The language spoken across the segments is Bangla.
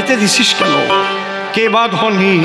যেতে দিছিস কেন? কে বা ধনী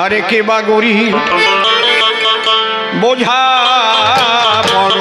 আরে কে বা গরিব, বোঝা বড়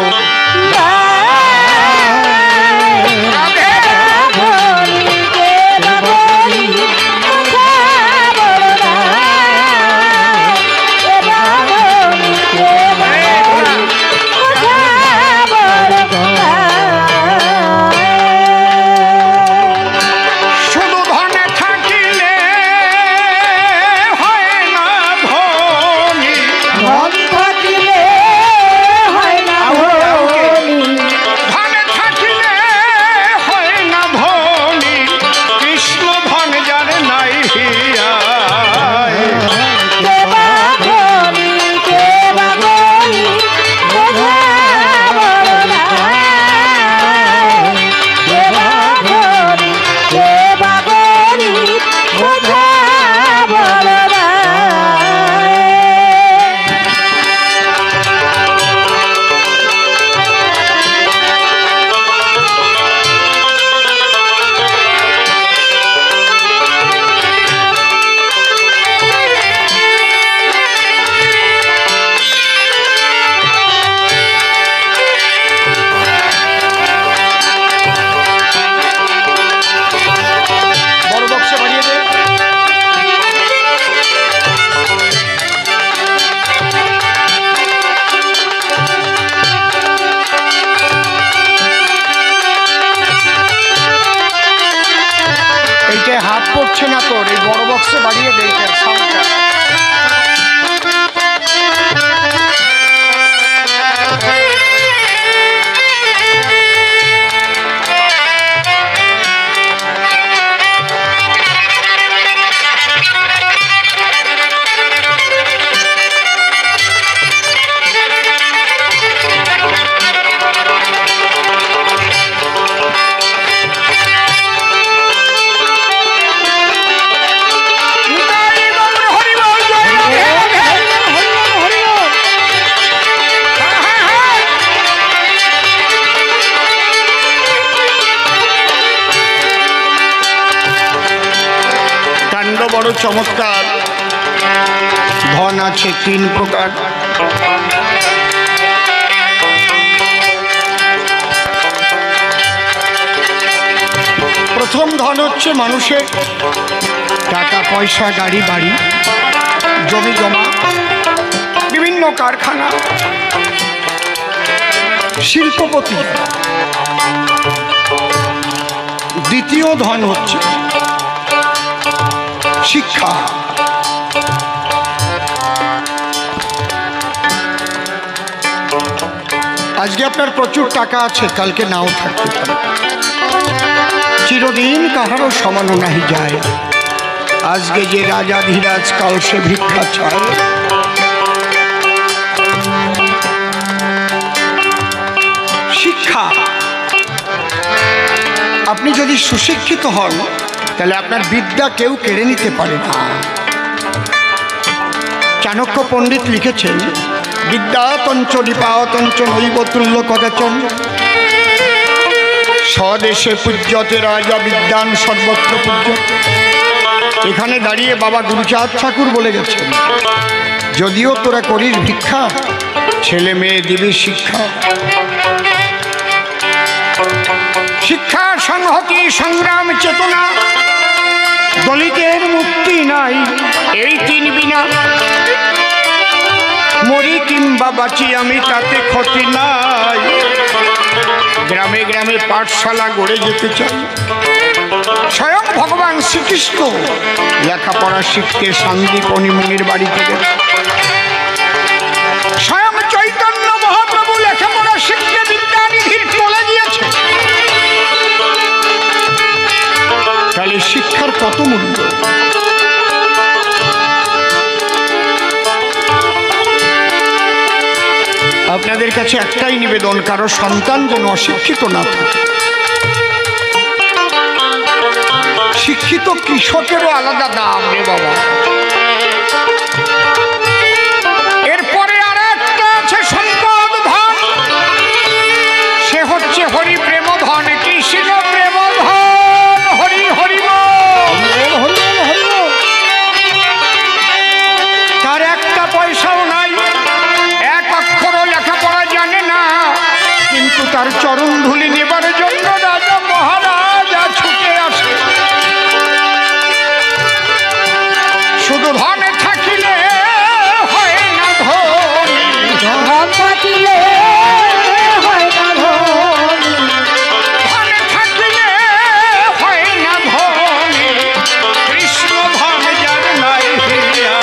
না তোর এই বড় বক্সে বাড়িয়ে দেখে সাউন্ডটা। বড় চমৎকার। ধন আছে তিন প্রকার। প্রথম ধন হচ্ছে মানুষের টাকা পয়সা, গাড়ি বাড়ি, জমি জমা, বিভিন্ন কারখানা, শিল্পপতি। দ্বিতীয় ধন হচ্ছে শিক্ষা। আজকে আপনার প্রচুর টাকা আছে, কালকে নাও থাকতে পারে। চিরদিন কাহারও সমানো নাহি যায়। আজকে যে রাজাধিরাজ, কাল সে ভিক্ষা চায়। শিক্ষা, আপনি যদি সুশিক্ষিত হন তাহলে আপনার বিদ্যা কেউ কেড়ে নিতে পারে না। চাণক্য পণ্ডিত লিখেছেন, বিদ্যাতঞ্চ নিপাতঞ্চ নৈব তুল্য কদাচন, স্বদেশে পূজ্যতে রাজা বিদ্যান সর্বত্র পূজ্য। এখানে দাঁড়িয়ে বাবা গুরুচাঁদ ঠাকুর বলে গেছেন, যদিও তোরা করিস ভিক্ষা, ছেলে মেয়ে দিবি শিক্ষা। শিক্ষা সংহতি সংগ্রাম চেতনা, দলিতের মুক্তি নাই এই তিন বিনা। মরি কিংবা বাঁচি আমি তাতে ক্ষতি নাই। গ্রামে গ্রামে পাঠশালা গড়ে যেতে চাই। স্বয়ং ভগবান শ্রীকৃষ্ণ লেখাপড়া শিখতে সন্দীপনী মুনির বাড়িতে গেছে। স্বয়ং চৈতন্য মহাপ্রভু লেখাপড়া শিখতে বিদ্যানিধির চলে গিয়েছে। তাহলে শিক্ষার কত মূল্য। আপনাদের কাছে একটাই নিবেদন, কারো সন্তান যেন অশিক্ষিত না থাকে। শিক্ষিত কৃষকেরও আলাদা দাম রে বাবা। এরপরে আর একটা আছে সম্পদ ধন, সে হচ্ছে হরি প্রেম ধন। কৃষ্ণ প্রেম ধন, হরি হরি বল। থাকিলে হয় না ধনী, ধন থাকিলে হয় না ধনী, কৃষ্ণ ধন যার নাই হিয়া।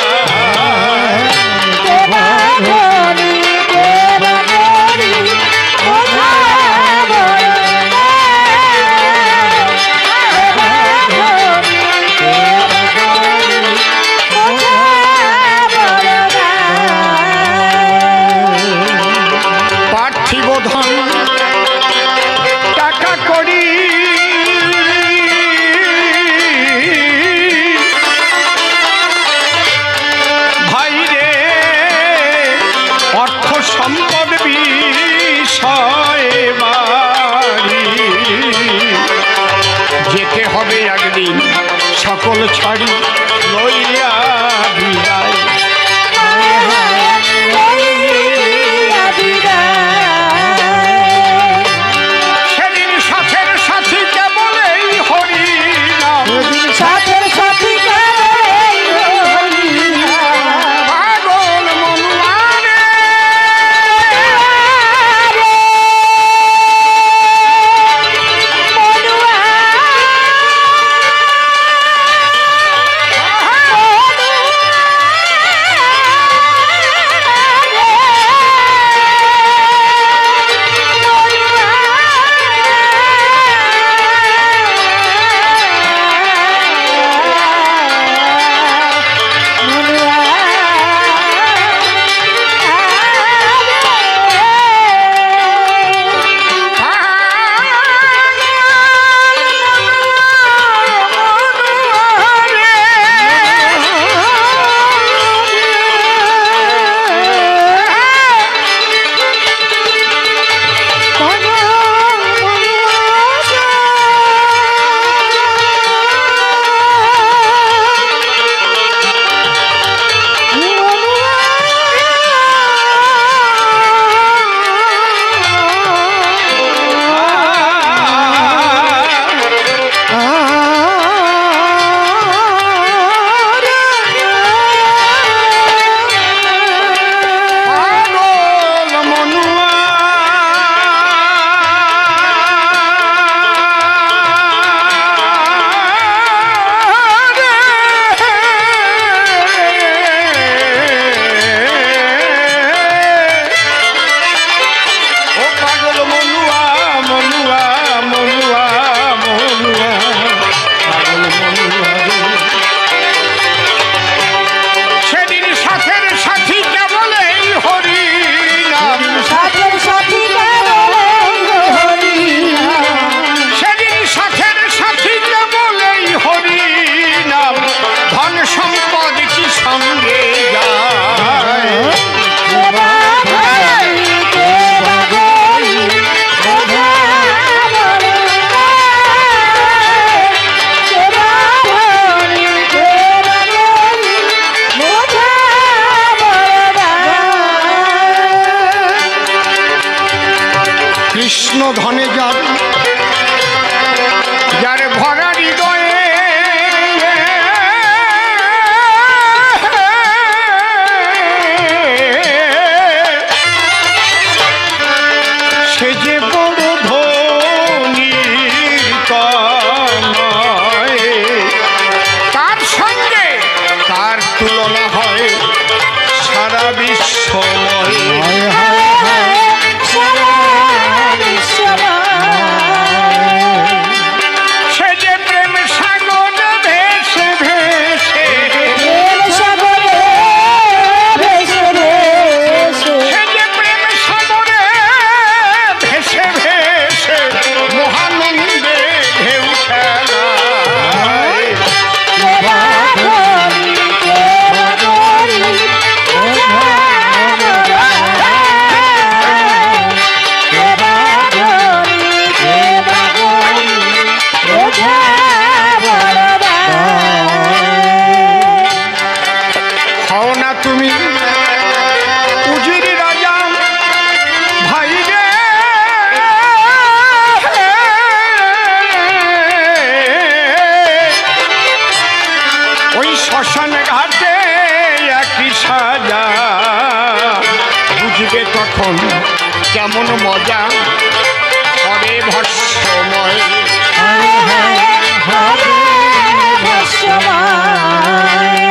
কে বা ধনী কে বা গরিব বোঝা বড় দায়। কে বা ধনী কে বা গরিব বোঝা বড় দায়। পার্থিব ধন টাকা করি ভাই রে, অর্থ সম্পদ বিষয়ে বাড়ি, যেতে হবে একদিন সকল ছাড়ি লইয়া বিদায়। লইয়া বিদায়। সেদিন সাথের সাথী কেবল এই হরি নাম, সাথের সাথী কেবল হরি নাম। পাগল মনুয়া রে, কৃষ্ণ ধনে যার যার ভরা হৃদয়ে সে যে বড় ধনী নয়, তার সঙ্গে তার তুলনা হয় সারা বিশ্বময়। সারা বিশ্বময়। করলে তখন কেমন মজা করে ভস্মময়। হরে হরে ভস্মময়